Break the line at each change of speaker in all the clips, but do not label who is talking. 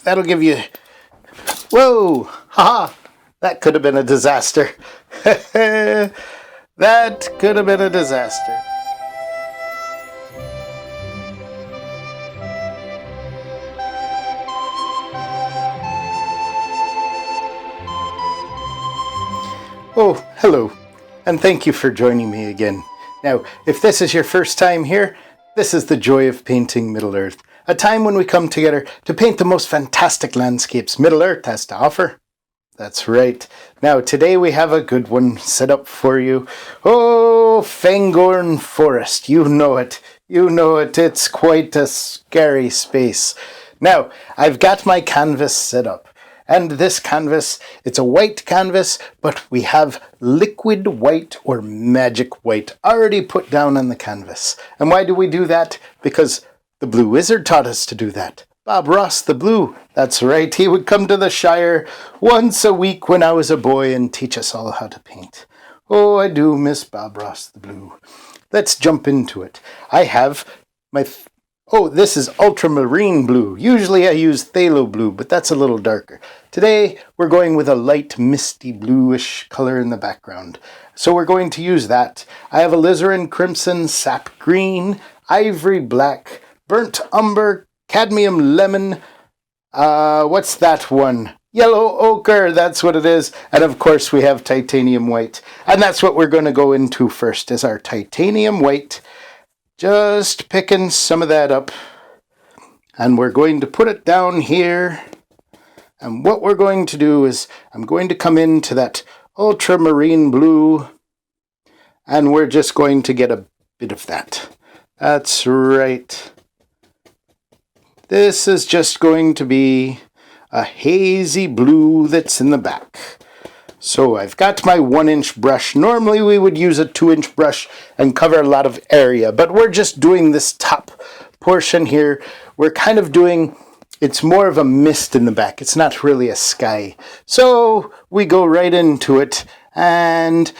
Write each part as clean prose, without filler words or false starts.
that'll give you... Whoa! Haha! That could have been a disaster. That could have been a disaster. Oh, hello, and thank you for joining me again. Now, if this is your first time here, this is the joy of painting Middle-earth, a time when we come together to paint the most fantastic landscapes Middle-earth has to offer. That's right. Now, today we have a good one set up for you. Oh, Fangorn Forest. You know it. You know it. It's quite a scary space. Now, I've got my canvas set up. And this canvas, it's a white canvas, but we have liquid white or magic white already put down on the canvas. And why do we do that? Because the Blue Wizard taught us to do that. Bob Ross the Blue. That's right, he would come to the Shire once a week when I was a boy and teach us all how to paint. Oh, I do miss Bob Ross the Blue. Let's jump into it. I have my... Oh, this is ultramarine blue. Usually I use phthalo blue, but that's a little darker. Today, we're going with a light, misty bluish color in the background. So we're going to use that. I have alizarin crimson, sap green, ivory black, burnt umber, cadmium lemon. What's that one? Yellow ochre, that's what it is. And of course, we have titanium white. And that's what we're going to go into first, is our titanium white. Just picking some of that up, and we're going to put it down here. And what we're going to do is I'm going to come into that ultramarine blue, and we're just going to get a bit of that. That's right. This is just going to be a hazy blue that's in the back. So I've got my 1-inch brush. Normally we would use a 2-inch brush and cover a lot of area, but we're just doing this top portion here. We're kind of doing, it's more of a mist in the back. It's not really a sky. So we go right into it, and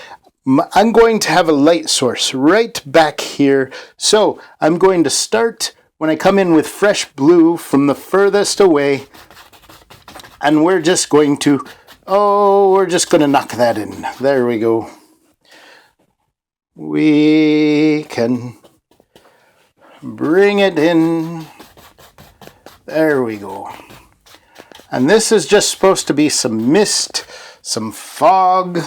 I'm going to have a light source right back here. So I'm going to start when I come in with fresh blue from the furthest away, and we're just going to knock that in. There we go. We can bring it in. There we go. And this is just supposed to be some mist, some fog,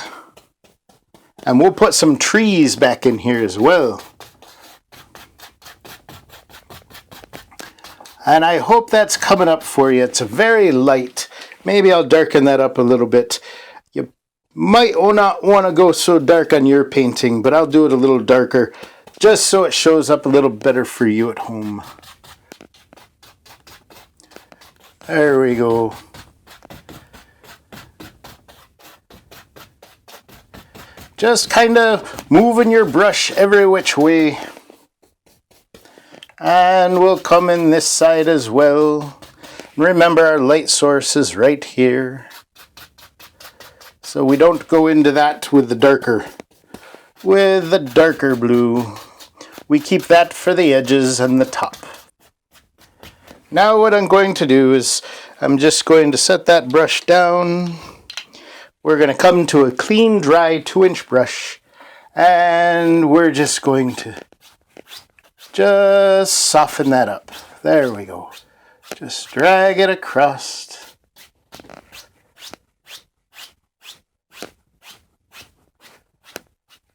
and we'll put some trees back in here as well. And I hope that's coming up for you. It's very light. Maybe I'll darken that up a little bit. You might not want to go so dark on your painting, but I'll do it a little darker just so it shows up a little better for you at home. There we go. Just kind of moving your brush every which way. And we'll come in this side as well. Remember, our light source is right here. So we don't go into that with the darker blue. We keep that for the edges and the top. Now what I'm going to do is I'm just going to set that brush down. We're going to come to a clean, dry 2-inch brush, and we're just going to just soften that up. There we go. Just drag it across.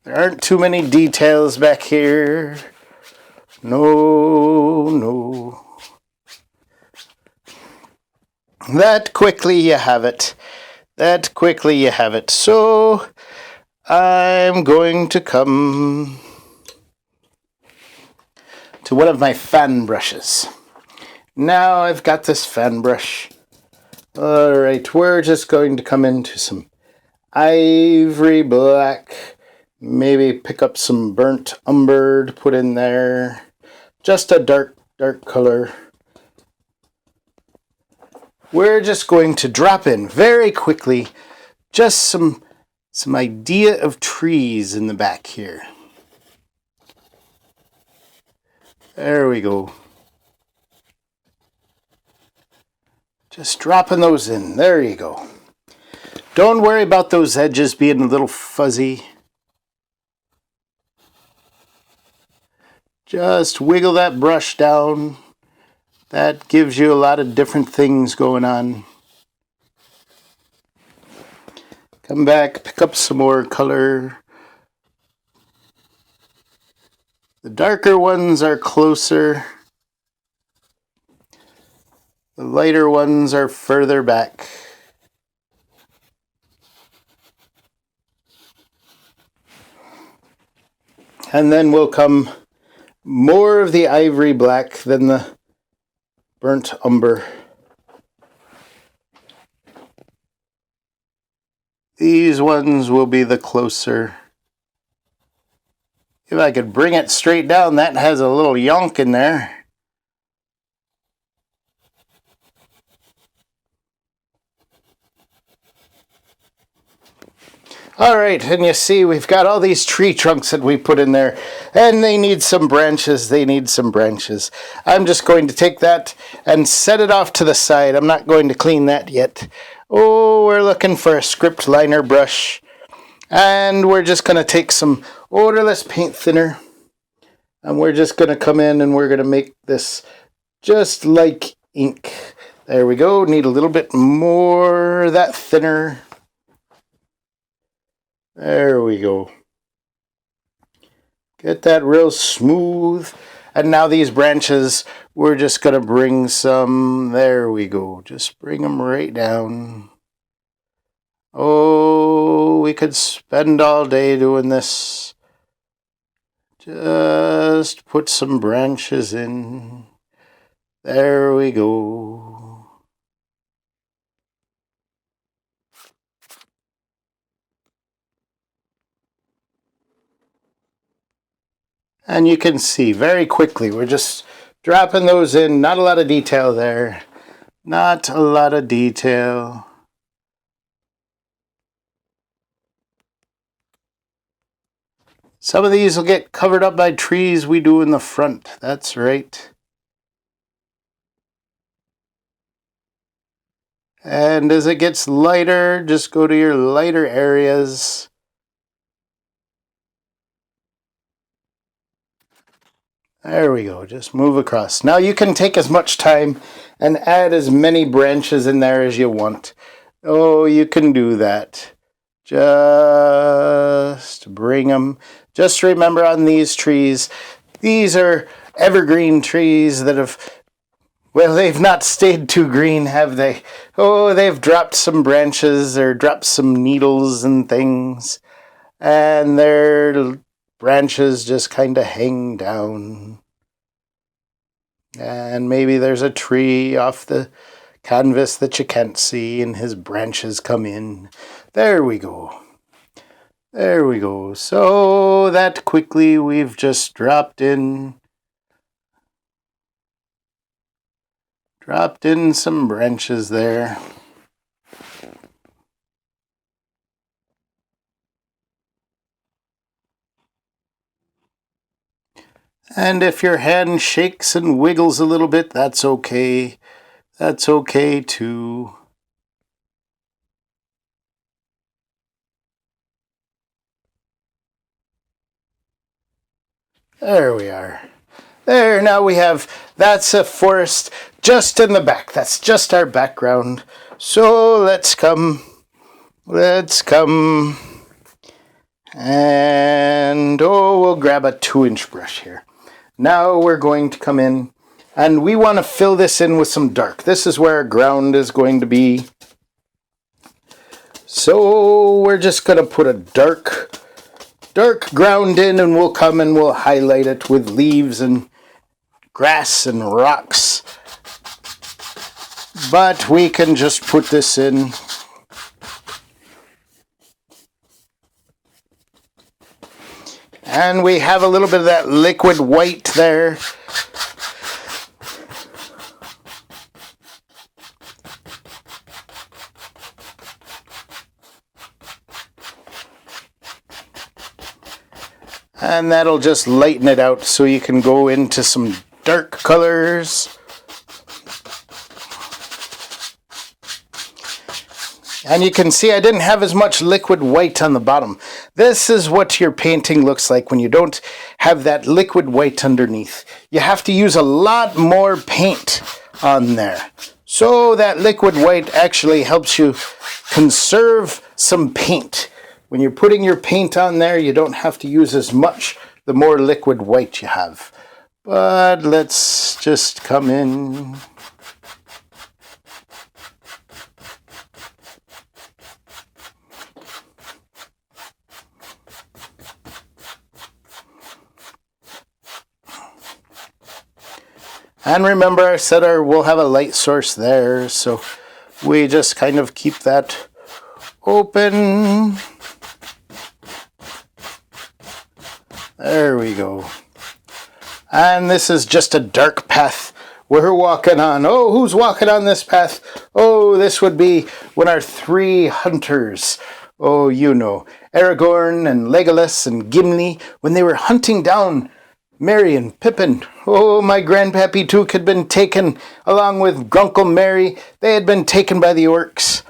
There aren't too many details back here. No. That quickly you have it. So I'm going to come to one of my fan brushes. Now I've got this fan brush. Alright, we're just going to come into some ivory black. Maybe pick up some burnt umber to put in there. Just a dark color. We're just going to drop in very quickly just some idea of trees in the back here. There we go. Just dropping those in. There you go. Don't worry about those edges being a little fuzzy. Just wiggle that brush down. That gives you a lot of different things going on. Come back, pick up some more color. The darker ones are closer. The lighter ones are further back. And then will come more of the ivory black than the burnt umber. These ones will be the closer. If I could bring it straight down, that has a little yonk in there. Alright, and you see we've got all these tree trunks that we put in there, and they need some branches, I'm just going to take that and set it off to the side. I'm not going to clean that yet. Oh, we're looking for a script liner brush, and we're just going to take some odorless paint thinner, and we're just going to come in and we're going to make this just like ink. There we go, need a little bit more of that thinner. There we go. Get that real smooth. And now these branches, we're just going to bring some, there we go. Just bring them right down. Oh, we could spend all day doing this. Just put some branches in. There we go. And you can see very quickly, we're just dropping those in. Not a lot of detail there. Not a lot of detail. Some of these will get covered up by trees we do in the front. That's right. And as it gets lighter, just go to your lighter areas. There we go, just move across. Now you can take as much time and add as many branches in there as you want. Oh, you can do that. Just bring them. Just remember on these trees, these are evergreen trees that have, well, they've not stayed too green, have they? Oh, they've dropped some branches or dropped some needles and things. And their branches just kind of hang down. And maybe there's a tree off the canvas that you can't see and his branches come in. There we go. There we go. So that quickly we've just dropped in some branches there. And if your hand shakes and wiggles a little bit, that's okay. That's okay too. There we are. There, now we have, that's a forest just in the back. That's just our background. So let's come. And, oh, we'll grab a 2-inch brush here. Now we're going to come in and we want to fill this in with some dark. This is where our ground is going to be. So we're just going to put a dark ground in, and we'll come and we'll highlight it with leaves and grass and rocks. But we can just put this in. And we have a little bit of that liquid white there. And that'll just lighten it out so you can go into some dark colors. And you can see I didn't have as much liquid white on the bottom. This is what your painting looks like when you don't have that liquid white underneath. You have to use a lot more paint on there. So that liquid white actually helps you conserve some paint. When you're putting your paint on there, you don't have to use as much the more liquid white you have. But let's just come in. And remember, I said we'll have a light source there, so we just kind of keep that open. There we go. And this is just a dark path we're walking on. Oh, who's walking on this path? Oh, this would be when our three hunters, oh, you know, Aragorn and Legolas and Gimli, when they were hunting down Merry and Pippin. Oh, my Grandpappy Took had been taken along with Grunkle Merry. They had been taken by the orcs.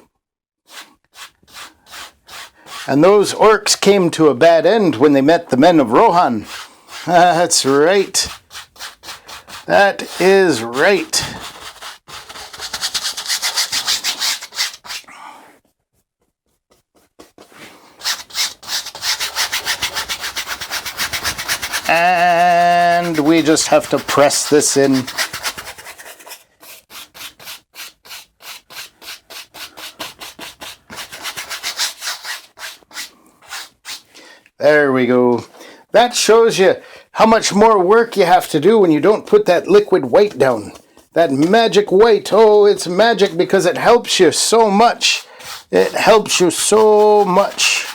And those orcs came to a bad end when they met the men of Rohan. That's right. That is right. And we just have to press this in. There we go. That shows you how much more work you have to do when you don't put that liquid white down. That magic white, oh, it's magic because it helps you so much. It helps you so much.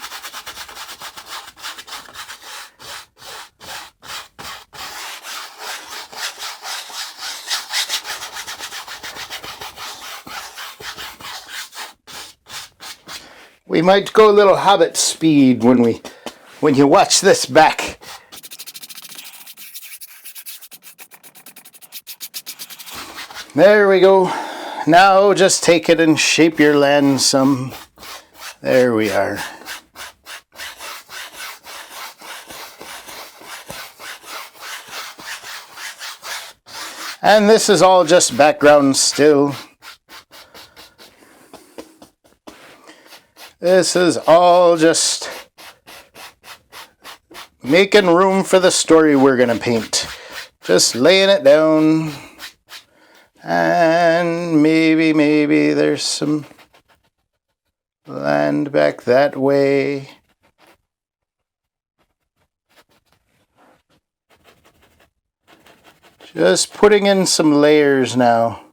We might go a little hobbit speed when you watch this back. There we go. Now just take it and shape your land some. There we are. And this is all just background still. This is all just making room for the story we're going to paint. Just laying it down. And maybe there's some land back that way. Just putting in some layers now.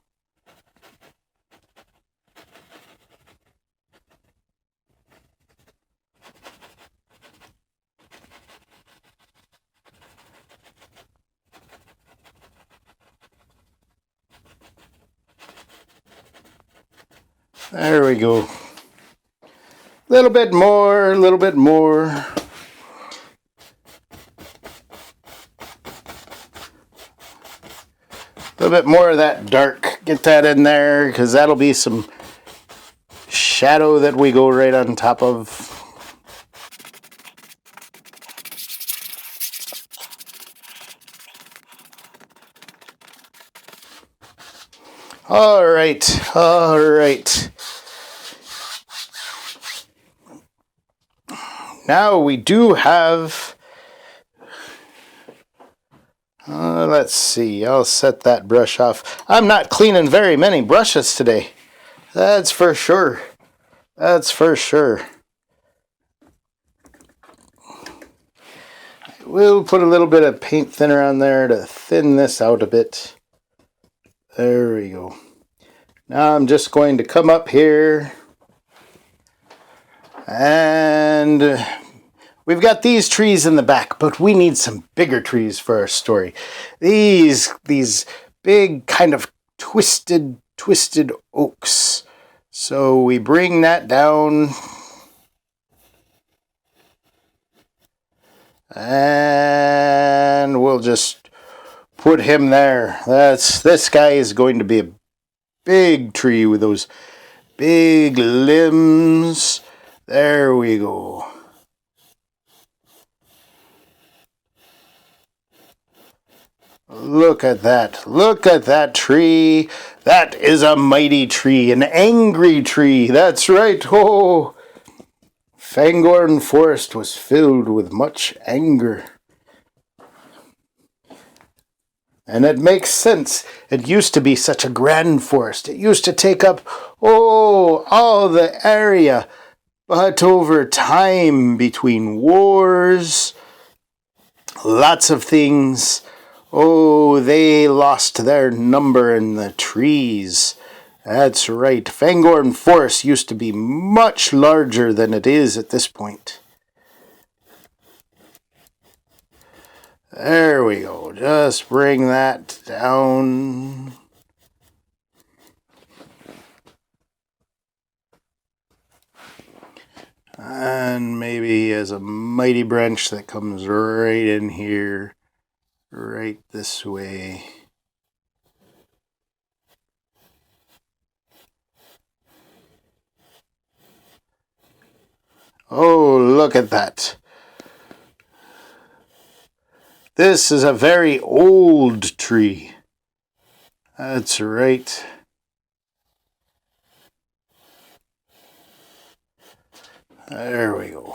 There we go. A little bit more, a little bit more. A little bit more of that dark. Get that in there, because that'll be some shadow that we go right on top of. All right, all right. Now we do have, let's see, I'll set that brush off. I'm not cleaning very many brushes today. That's for sure. That's for sure. We'll put a little bit of paint thinner on there to thin this out a bit. There we go. Now I'm just going to come up here. And we've got these trees in the back, but we need some bigger trees for our story. These big kind of twisted oaks. So we bring that down. And we'll just put him there. This guy is going to be a big tree with those big limbs. There we go. Look at that. Look at that tree. That is a mighty tree, an angry tree. That's right. Oh, Fangorn Forest was filled with much anger. And it makes sense. It used to be such a grand forest. It used to take up, all the area. But over time, between wars, lots of things, they lost their number in the trees. That's right. Fangorn Forest used to be much larger than it is at this point. There we go. Just bring that down. And maybe he has a mighty branch that comes right in here, right this way. Oh, look at that. This is a very old tree. That's right. There we go.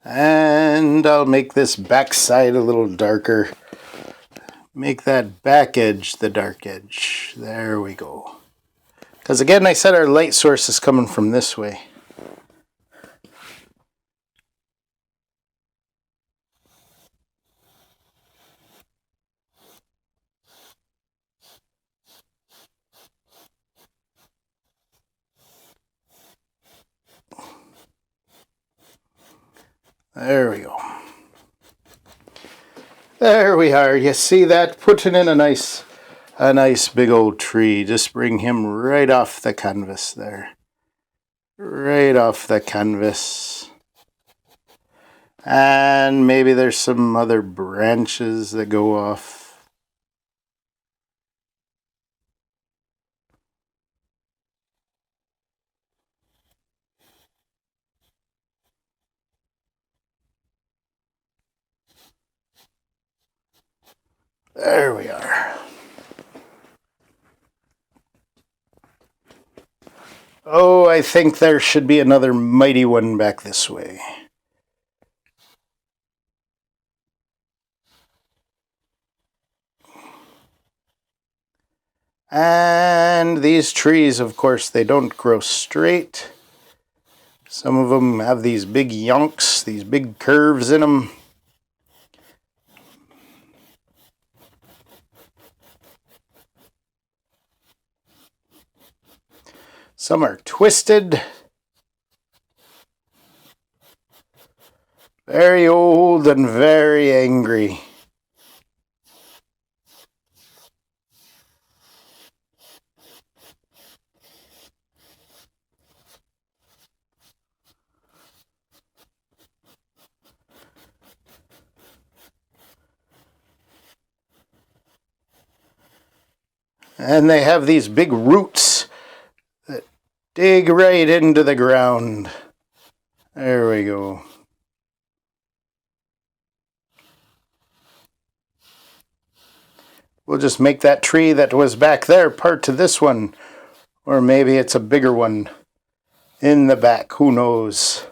And I'll make this backside a little darker. Make that back edge the dark edge. There we go. Because again, I said our light source is coming from this way. There we go. There we are. You see that? Putting in a nice big old tree. Just bring him right off the canvas there. Right off the canvas. And maybe there's some other branches that go off. There we are. Oh, I think there should be another mighty one back this way. And these trees, of course, they don't grow straight. Some of them have these big yonks, these big curves in them. Some are twisted. Very old and very angry. And they have these big roots that dig right into the ground. There we go. We'll just make that tree that was back there part to this one. Or maybe it's a bigger one in the back. Who knows?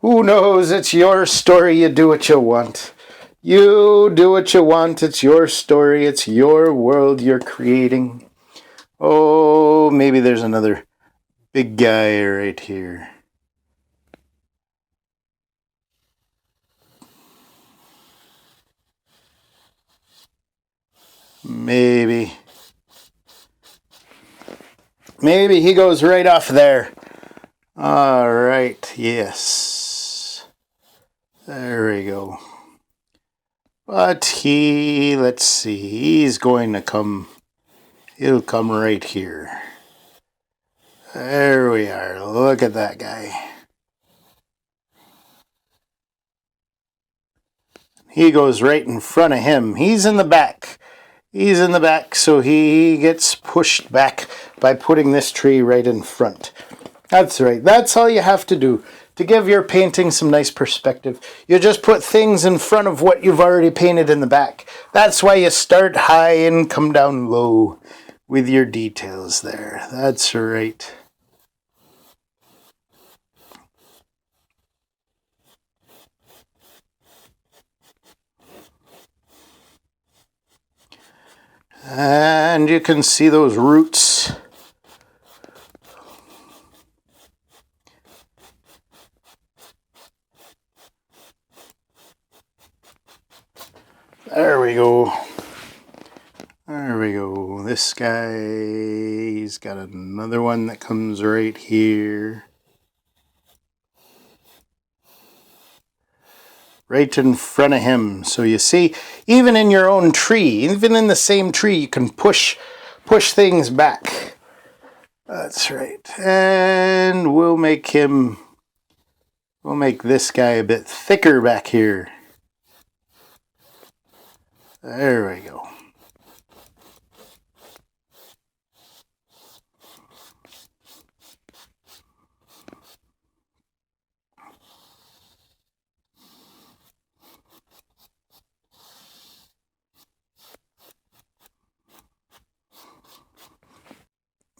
Who knows? It's your story. You do what you want. You do what you want. It's your story. It's your world you're creating. Oh, maybe there's another big guy right here. Maybe he goes right off there. All right, yes. There we go. But let's see, he's going to come, he'll come right here. There we are, look at that guy. He goes right in front of him. He's in the back. He's in the back, so he gets pushed back by putting this tree right in front. That's right. That's all you have to do to give your painting some nice perspective. You just put things in front of what you've already painted in the back. That's why you start high and come down low with your details there. That's right. And you can see those roots. There we go. There we go. This guy, he's got another one that comes right here. Right in front of him. So you see, even in your own tree, even in the same tree, you can push things back. That's right. And we'll make this guy a bit thicker back here. There we go.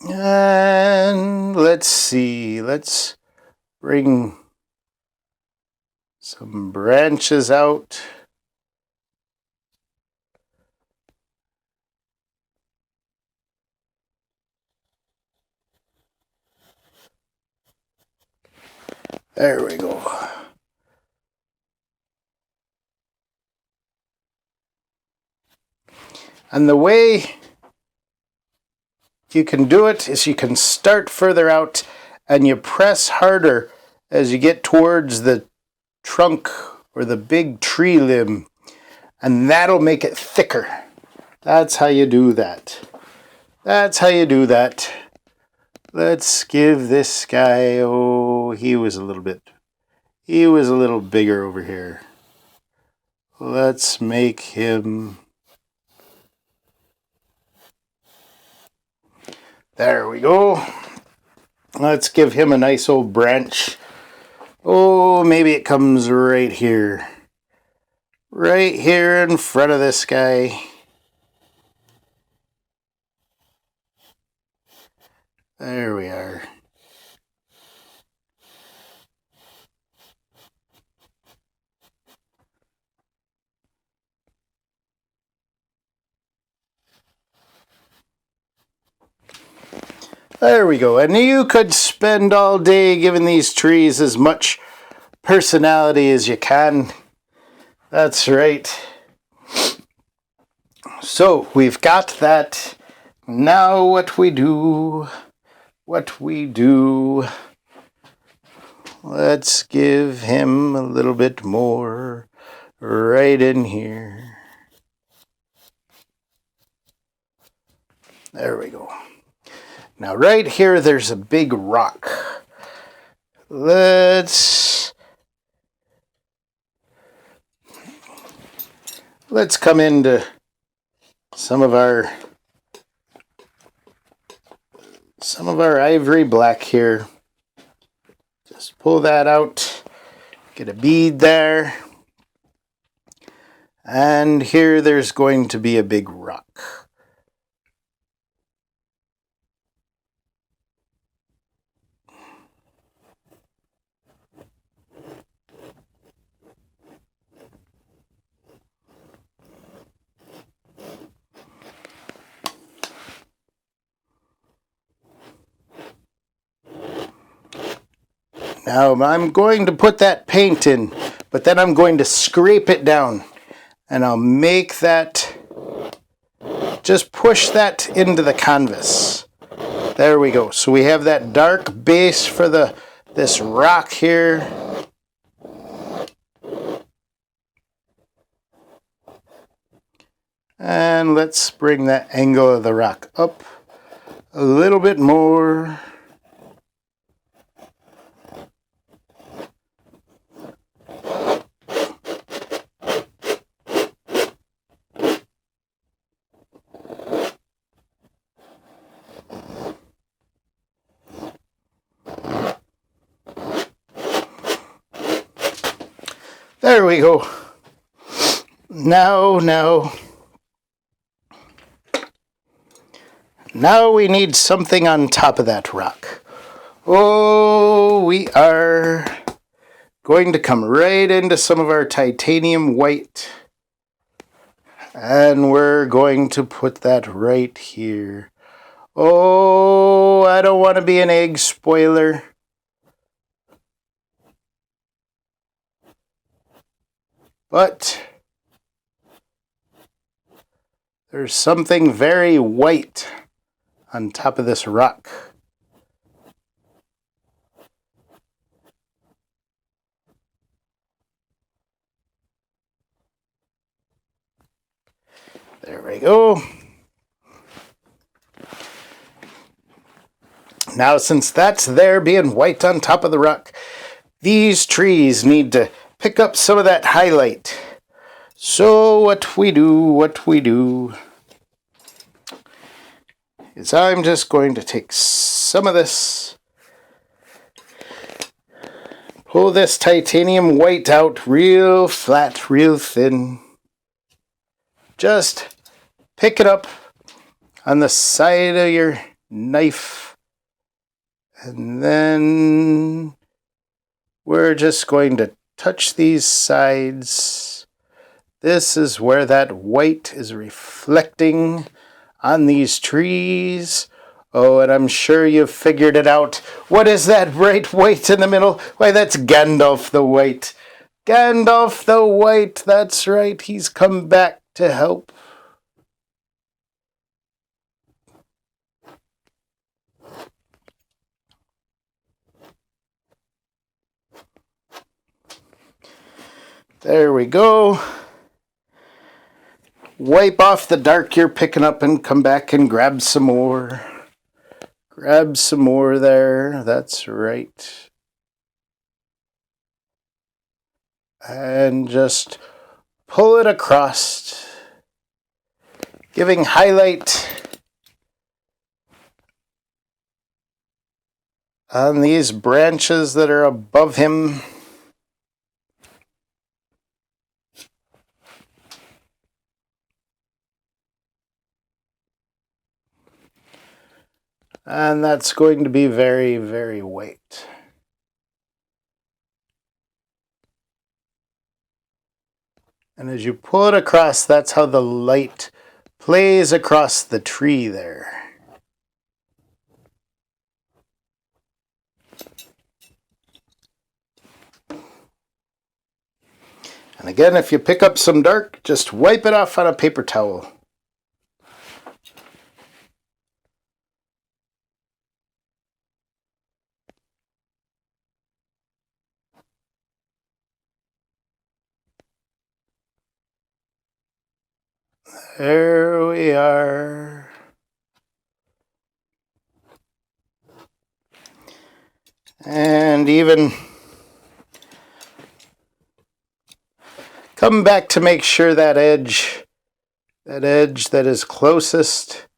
And let's see, let's bring some branches out. There we go. And the way you can do it is you can start further out and you press harder as you get towards the trunk or the big tree limb, and that'll make it thicker. That's how you do that. That's how you do that. Let's give this guy, oh, he was a little bigger over here. Let's make him, there we go. Let's give him a nice old branch. Oh, maybe it comes right here. Right here in front of this guy. There we are. There we go. And you could spend all day giving these trees as much personality as you can. That's right. So we've got that. Now what we do, let's give him a little bit more right in here. There we go. Now right here there's a big rock. Let's come into some of our ivory black here. Just pull that out, get a bead there, and here there's going to be a big rock. Now I'm going to put that paint in, but then I'm going to scrape it down, and I'll make that, just push that into the canvas. There we go. So we have that dark base for this rock here. And let's bring that angle of the rock up a little bit more. There we go. Now we need something on top of that rock. Oh, we are going to come right into some of our titanium white. And we're going to put that right here. Oh, I don't want to be an egg spoiler. But there's something very white on top of this rock. There we go. Now, since that's there being white on top of the rock, these trees need to pick up some of that highlight. So what we do is I'm just going to take some of this, pull this titanium white out real flat, real thin. Just pick it up on the side of your knife, and then we're just going to touch these sides. This is where that white is reflecting on these trees. Oh, and I'm sure you've figured it out. What is that bright white in the middle? Why, that's Gandalf the White. Gandalf the White, that's right. He's come back to help. There we go. Wipe off the dark you're picking up and come back and grab some more. Grab some more there. That's right. And just pull it across, giving highlight on these branches that are above him. And that's going to be very, very white. And as you pull it across, that's how the light plays across the tree there. And again, if you pick up some dark, just wipe it off on a paper towel. There we are. And even come back to make sure that edge that is closest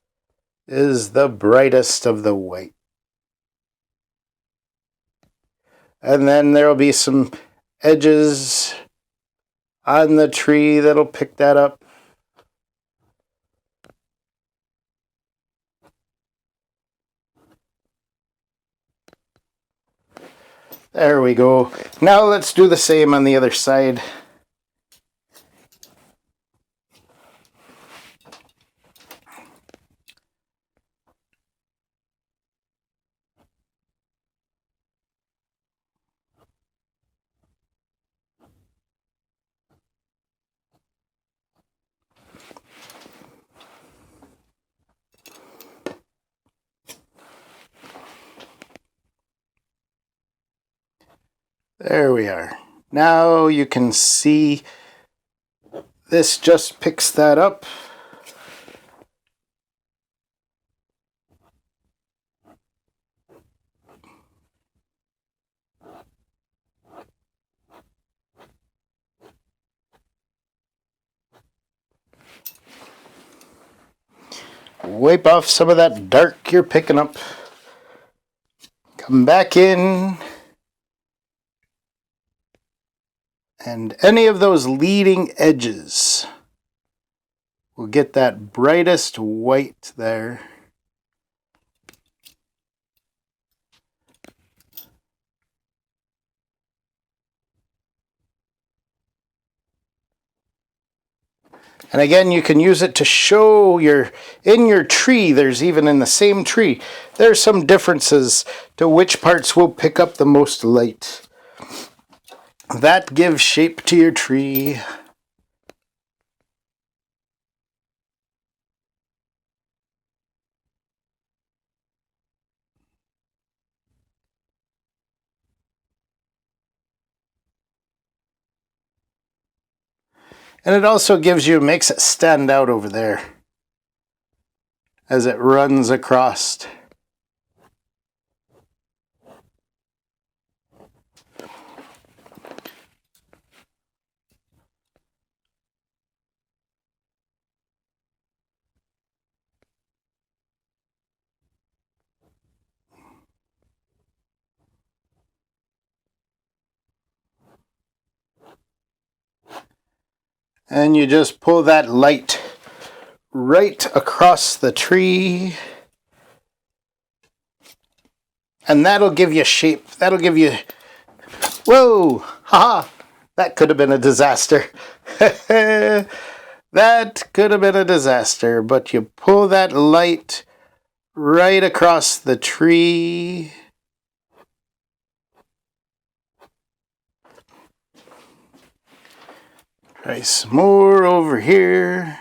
is the brightest of the white. And then there'll be some edges on the tree that'll pick that up. There we go. Now let's do the same on the other side. There we are. Now you can see this just picks that up. Wipe off some of that dark you're picking up. Come back in. And any of those leading edges will get that brightest white there. And again, you can use it to show in your tree, there's even in the same tree, there's some differences to which parts will pick up the most light. That gives shape to your tree. And it also makes it stand out over there as it runs across. And you just pull that light right across the tree. And that'll give you shape. That'll give you... Whoa! Haha! That could have been a disaster. That could have been a disaster. But you pull that light right across the tree. Try some more over here.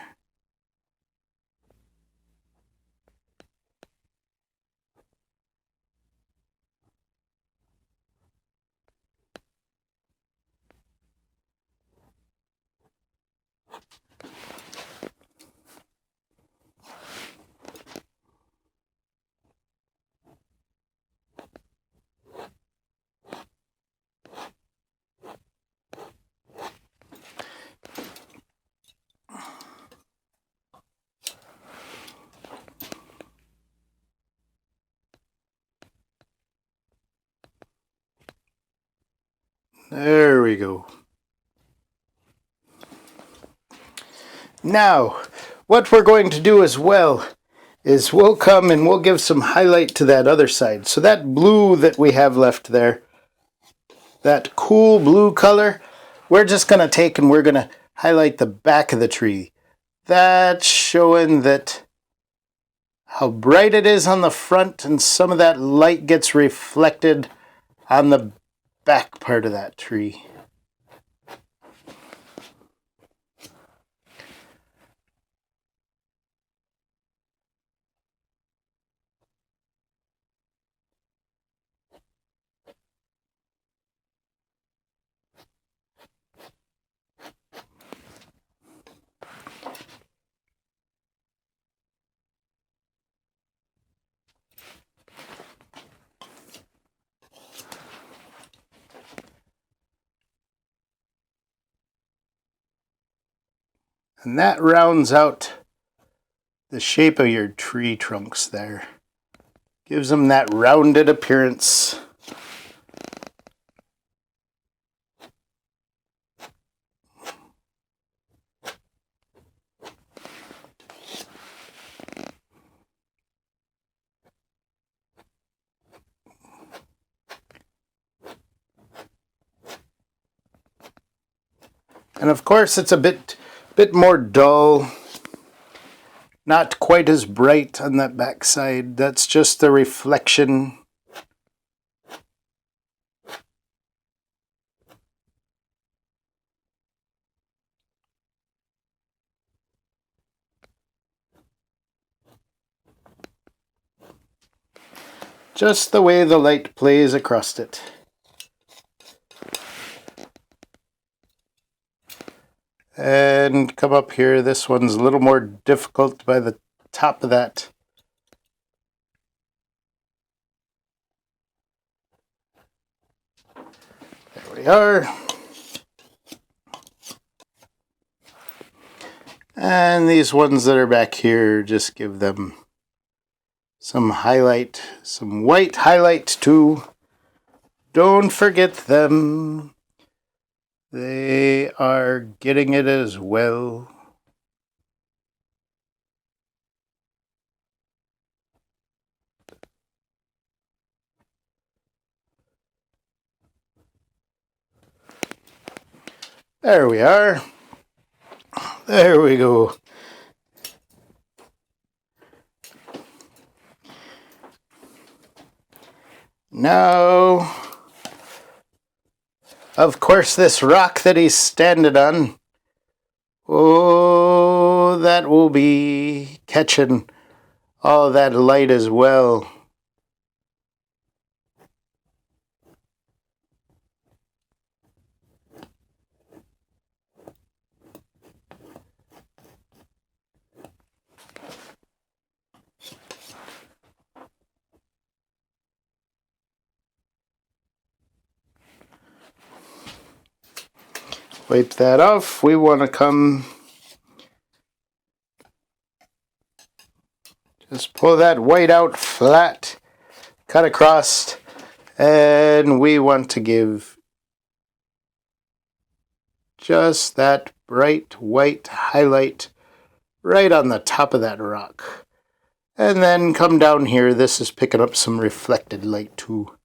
There we go. Now, what we're going to do as well is we'll come and we'll give some highlight to that other side. So that blue that we have left there, that cool blue color, we're just going to take and we're going to highlight the back of the tree. That's showing that how bright it is on the front, and some of that light gets reflected on the back part of that tree. And that rounds out the shape of your tree trunks there. Gives them that rounded appearance. And of course it's a bit more dull, not quite as bright on that back side. That's just the reflection. Just the way the light plays across it. And come up here. This one's a little more difficult by the top of that. There we are. And these ones that are back here, just give them some highlight, some white highlight too. Don't forget them. They are getting it as well. There we are. There we go. Now, of course, this rock that he's standing on, oh, that will be catching all that light as well. Wipe that off. We want to come, just pull that white out flat, cut across, and we want to give just that bright white highlight right on the top of that rock. And then come down here. This is picking up some reflected light too.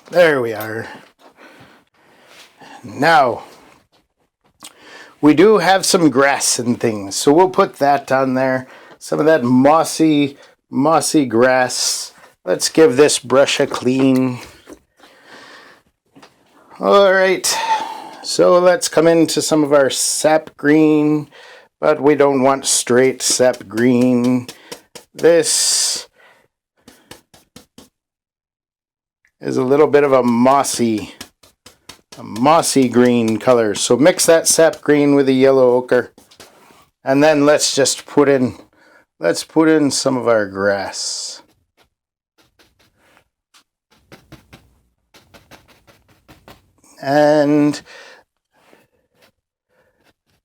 There we are. Now, we do have some grass and things, so we'll put that on there. Some of that mossy grass. Let's give this brush a clean. All right, so let's come into some of our sap green, but we don't want straight sap green. This is a little bit of a mossy green color. So mix that sap green with the yellow ochre, and then let's just put in some of our grass. And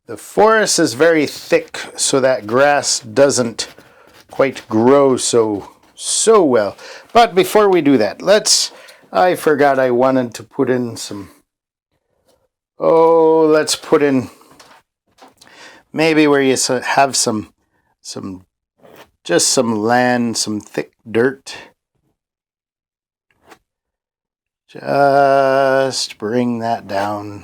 the forest is very thick, so that grass doesn't quite grow so well. But before we do that, I forgot I wanted to put in some, let's put in maybe where you have some land, some thick dirt. Just bring that down.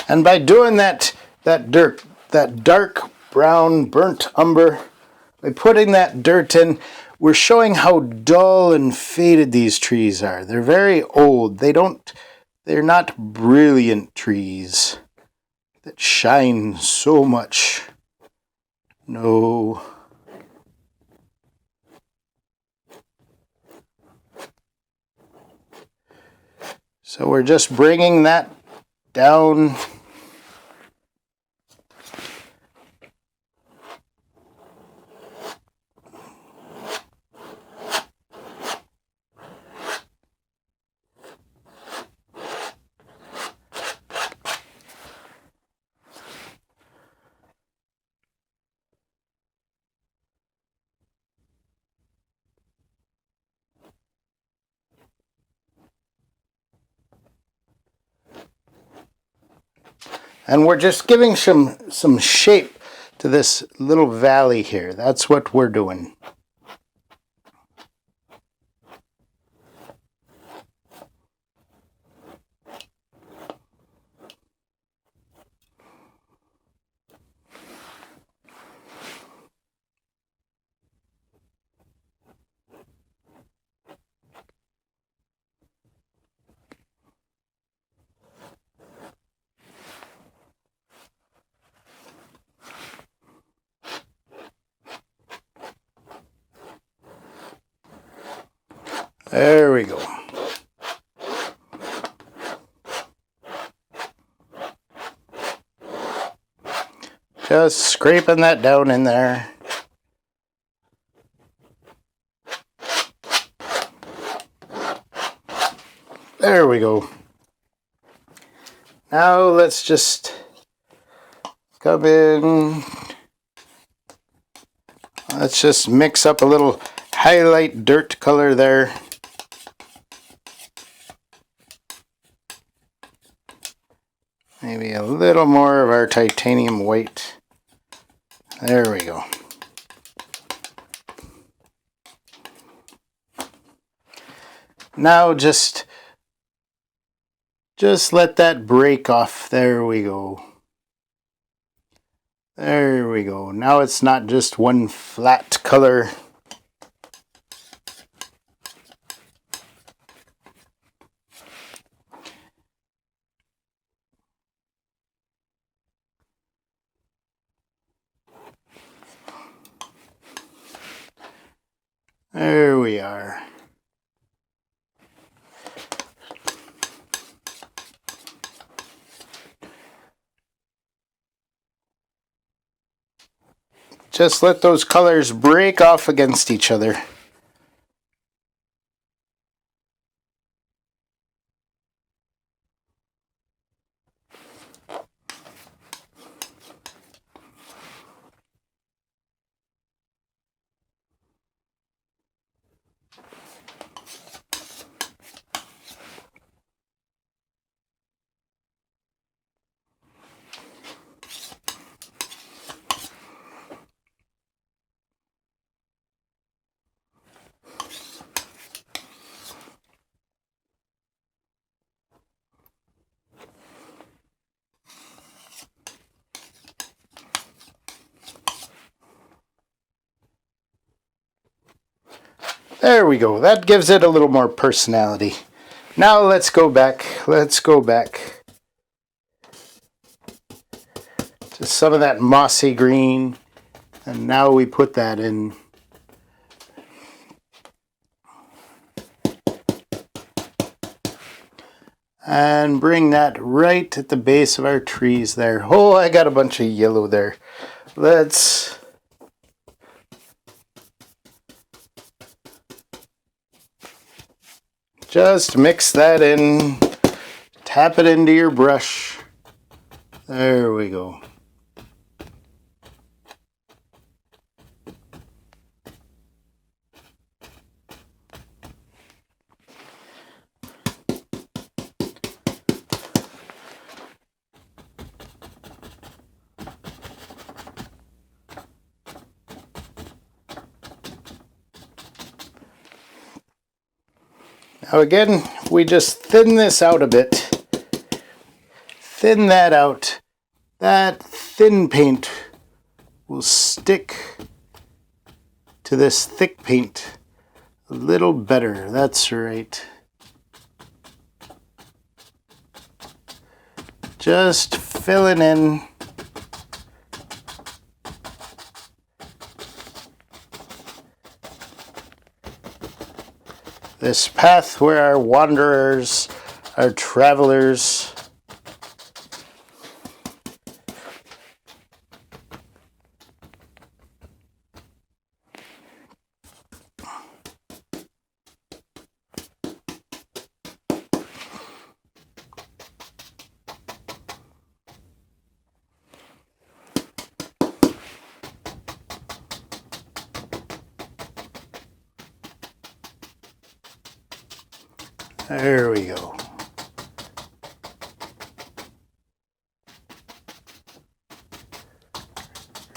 And by doing that dark brown burnt umber, by putting that dirt in, we're showing how dull and faded these trees are. They're very old. They're not brilliant trees that shine so much. No. So we're just bringing that down. And we're just giving some shape to this little valley here. That's what we're doing. There we go. Just scraping that down in there. There we go. Now let's just come in. Let's just mix up a little highlight dirt color there. Maybe a little more of our titanium white. There we go. Now just let that break off. There we go. There we go. Now it's not just one flat color. There we are. Just let those colors break off against each other. There we go. That gives it a little more personality. Now let's go back. Let's go back to some of that mossy green. And now we put that in. And bring that right at the base of our trees there. Oh, I got a bunch of yellow there. Let's just mix that in. Tap it into your brush. There we go. Now again, we just thin this out a bit. Thin that out. That thin paint will stick to this thick paint a little better. That's right. Just filling in. This path where our wanderers, our travelers, there we go.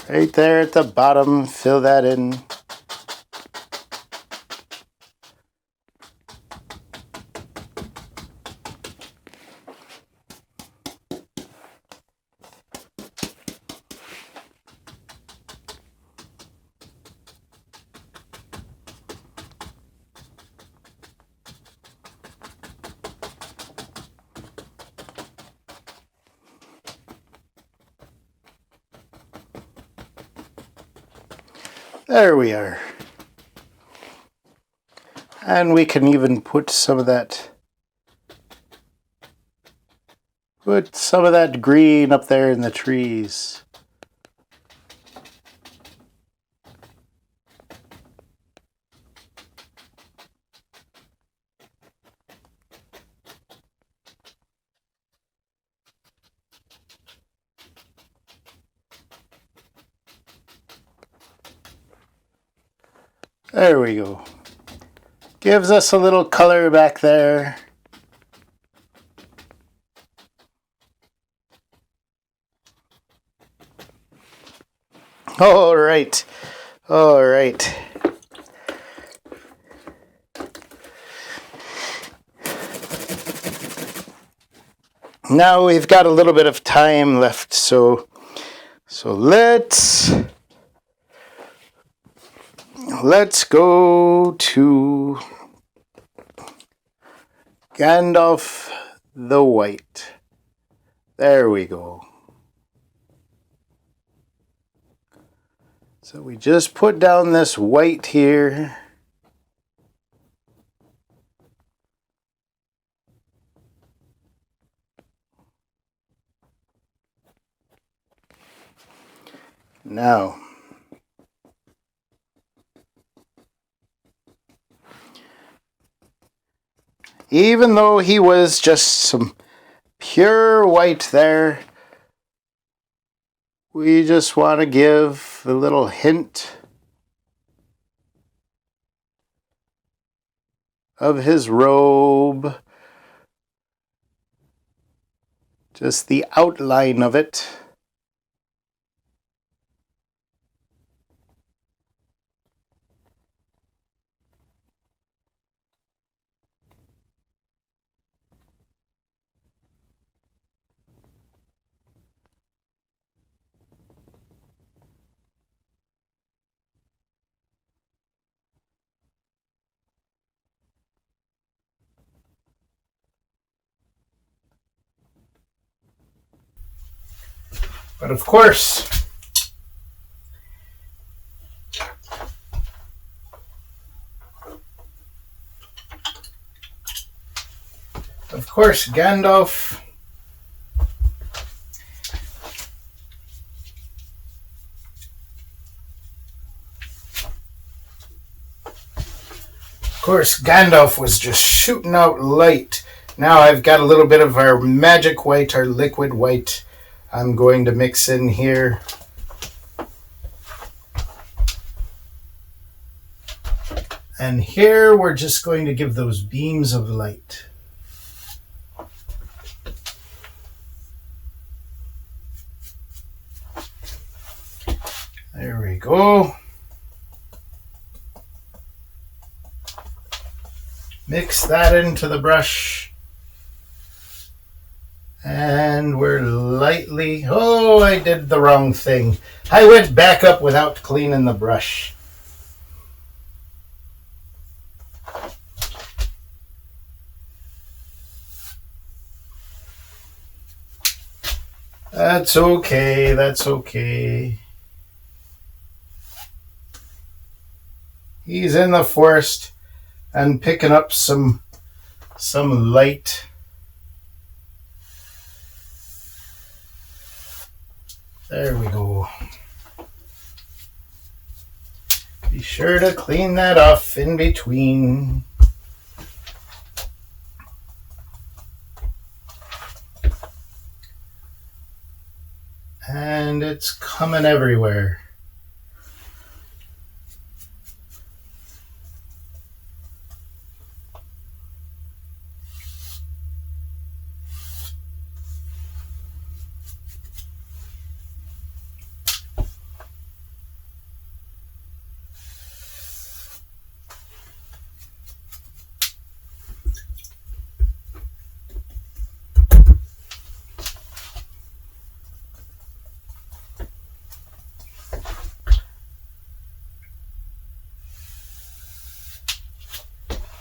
Right there at the bottom, fill that in. There we are. And we can even put some of that green up there in the trees. There we go. Gives us a little color back there. All right. All right. Now we've got a little bit of time left, so let's go to Gandalf the White. There we go. So we just put down this white here. Now, even though he was just some pure white there, we just want to give a little hint of his robe, just the outline of it. But of course, Gandalf was just shooting out light. Now I've got a little bit of our magic white, our liquid white, I'm going to mix in here. And here we're just going to give those beams of light. There we go. Mix that into the brush. And we're lightly... Oh, I did the wrong thing. I went back up without cleaning the brush. That's okay, that's okay. He's in the forest and picking up some light. There we go. Be sure to clean that off in between. And it's coming everywhere.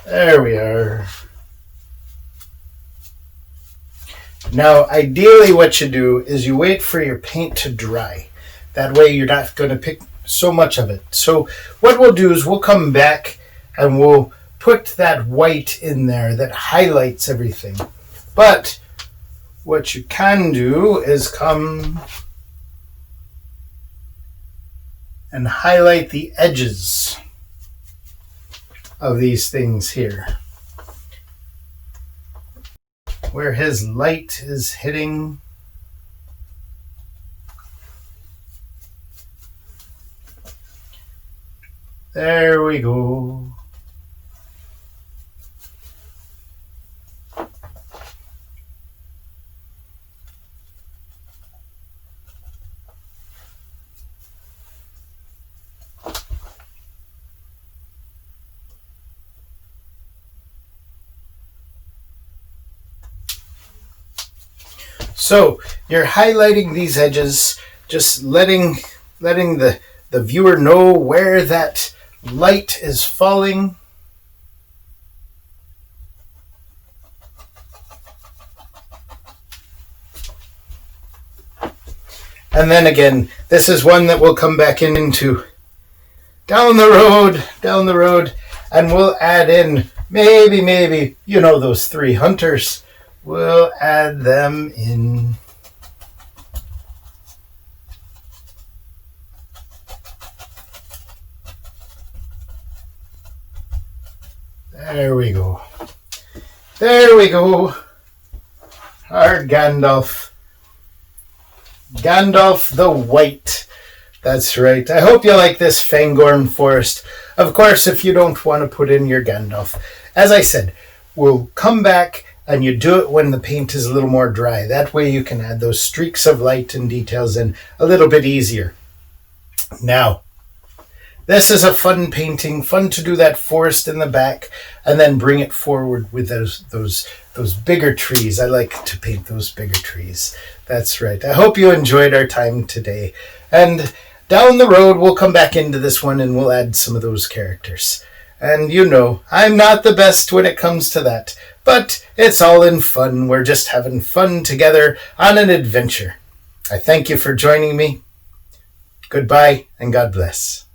There we are. Now, ideally what you do is you wait for your paint to dry. That way you're not going to pick so much of it. So what we'll do is we'll come back and we'll put that white in there that highlights everything. But what you can do is come and highlight the edges of these things here, where his light is hitting. There we go. So you're highlighting these edges, just letting the viewer know where that light is falling. And then again, this is one that we'll come back into down the road, and we'll add in maybe, those 3 hunters. We'll add them in. There we go. Our Gandalf. Gandalf the White. That's right. I hope you like this Fangorn forest. Of course, if you don't want to put in your Gandalf, as I said, we'll come back and you do it when the paint is a little more dry. That way you can add those streaks of light and details in a little bit easier. Now, this is a fun painting, fun to do that forest in the back and then bring it forward with those bigger trees. I like to paint those bigger trees. That's right. I hope you enjoyed our time today. And down the road, we'll come back into this one and we'll add some of those characters. And I'm not the best when it comes to that, but it's all in fun. We're just having fun together on an adventure. I thank you for joining me. Goodbye and God bless.